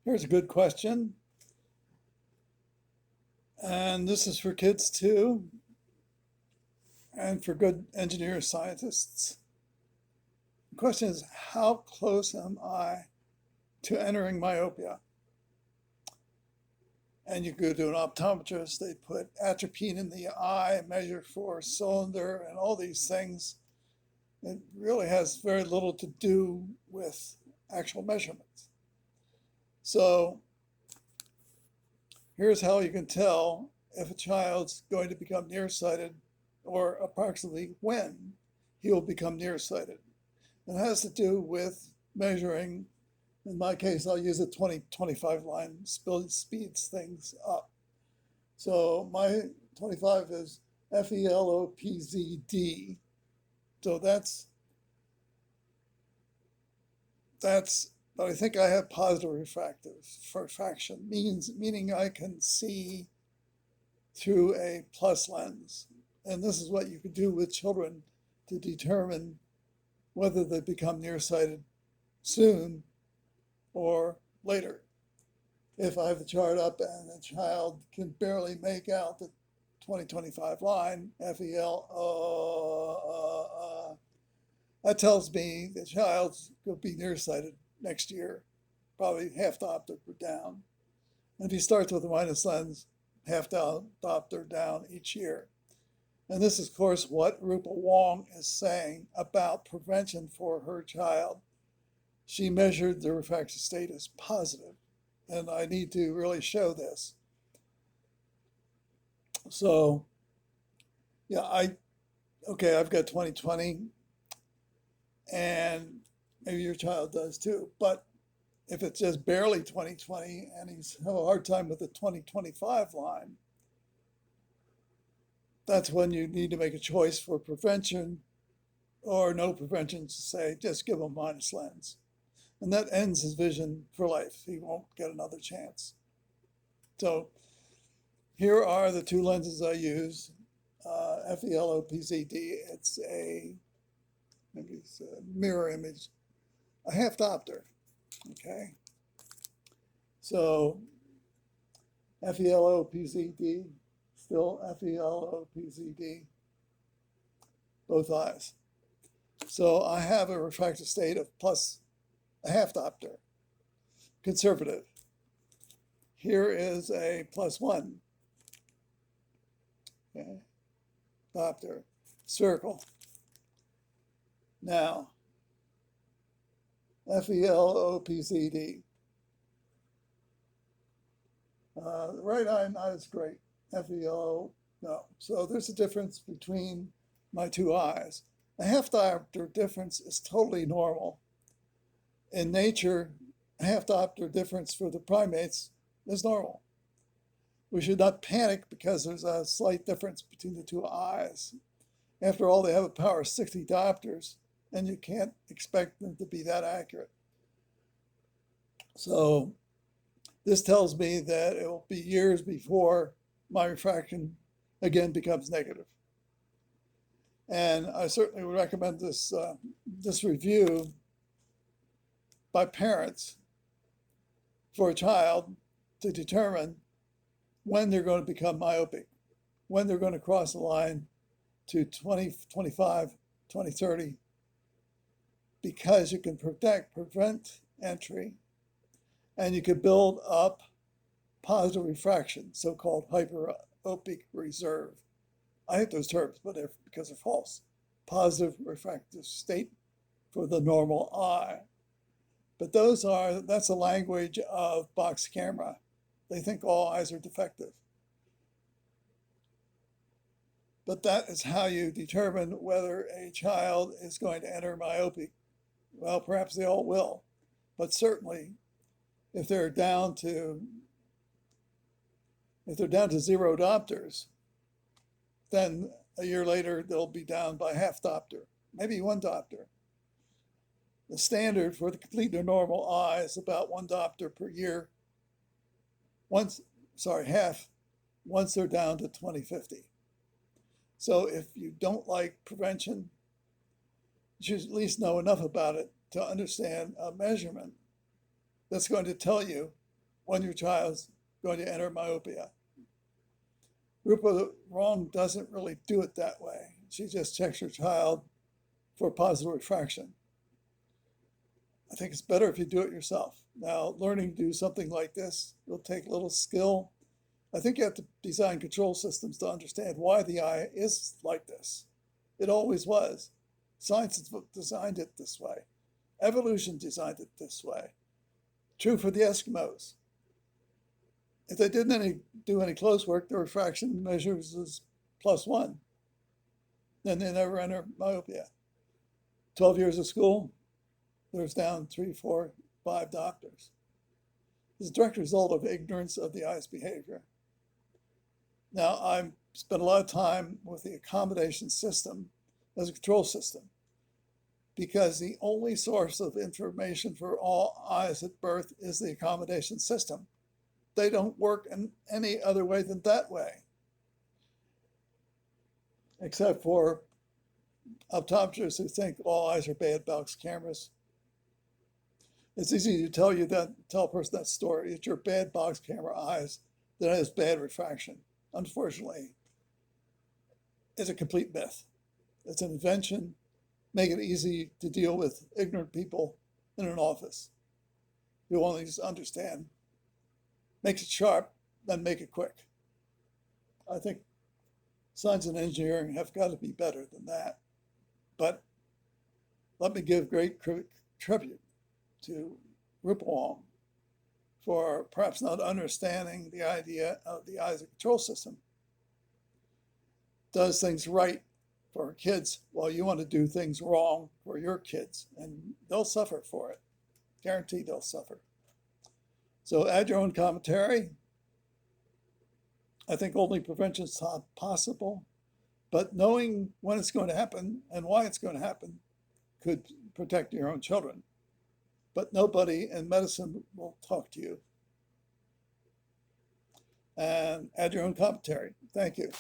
Here's a good question, and this is for kids too, and for good engineer scientists. The question is, how close am I to entering myopia? And you go to an optometrist, they put atropine in the eye, measure for cylinder, and all these things. It really has very little to do with actual measurements. So here's how you can tell if a child's going to become nearsighted, or approximately when he will become nearsighted. It has to do with measuring. In my case, I'll use a 20-25 line, speeds things up. So my 25 is FELOPZD. So that's, but I think I have positive refraction, meaning I can see through a plus lens. And this is what you can do with children to determine whether they become nearsighted soon or later. If I have the chart up and the child can barely make out the 20-25 line, FEL, that tells me the child will be nearsighted next year, probably half diopter down. And if he starts with a minus lens, half diopter down each year. And this is, of course, what Rupa Wong is saying about prevention for her child. She measured the refractive state as positive, and I need to really show this. So, yeah, I've got 20/20, and maybe your child does too. But if it's just barely 20/20 and he's having a hard time with the 20-25 line, that's when you need to make a choice for prevention or no prevention, to say just give him minus lens. And that ends his vision for life. He won't get another chance. So here are the two lenses I use. FELOPZD, maybe it's a mirror image, a half diopter, okay? So FELOPZD, still FELOPZD, both eyes. So I have a refractive state of plus a half diopter, conservative. Here is a +1, okay, diopter, spherical. Now, FELOPZD. The right eye not as great. FELO, no. So there's a difference between my two eyes. A half diopter difference is totally normal. In nature, a half diopter difference for the primates is normal. We should not panic because there's a slight difference between the two eyes. After all, they have a power of 60 diopters, and you can't expect them to be that accurate. So this tells me that it will be years before my refraction again becomes negative. And I certainly would recommend this review by parents for a child to determine when they're going to become myopic, when they're going to cross the line to 20/25, 20/30, because you can prevent entry, and you can build up positive refraction, so-called hyperopic reserve. I hate those terms, but because they're false. Positive refractive state for the normal eye. But that's the language of box camera. They think all eyes are defective. But that is how you determine whether a child is going to enter myopic. Well, perhaps they all will, but certainly if they're down to 0 diopters, then a year later they'll be down by half diopter, maybe 1 diopter. The standard for the completely normal eye is about 1 diopter per year. Half, once they're down to 20/50. So if you don't like prevention, you should at least know enough about it to understand a measurement that's going to tell you when your child's going to enter myopia. Rupa Wrong doesn't really do it that way. She just checks her child for positive refraction. I think it's better if you do it yourself. Now, learning to do something like this will take a little skill. I think you have to design control systems to understand why the eye is like this. It always was. Science has designed it this way. Evolution designed it this way. True for the Eskimos. If they didn't do any close work, their refraction measures is +1. Then they never enter myopia. 12 years of school, there's down 3, 4, 5 doctors. It's a direct result of ignorance of the eye's behavior. Now, I've spent a lot of time with the accommodation system as a control system because the only source of information for all eyes at birth is the accommodation system. They don't work in any other way than that way, except for optometrists who think all eyes are bad box cameras. It's easy to tell a person that story. It's your bad box camera eyes that has bad refraction. Unfortunately, it's a complete myth. It's an invention. Make it easy to deal with ignorant people in an office who only understand. Make it sharp, then make it quick. I think science and engineering have got to be better than that. But let me give great tribute to Rupa Wong for perhaps not understanding the idea of the eye as a control system. Does things right for our kids while you want to do things wrong for your kids, and they'll suffer for it. Guaranteed they'll suffer. So add your own commentary. I think only prevention is possible, but knowing when it's going to happen and why it's going to happen could protect your own children. But nobody in medicine will talk to you. And add your own commentary. Thank you.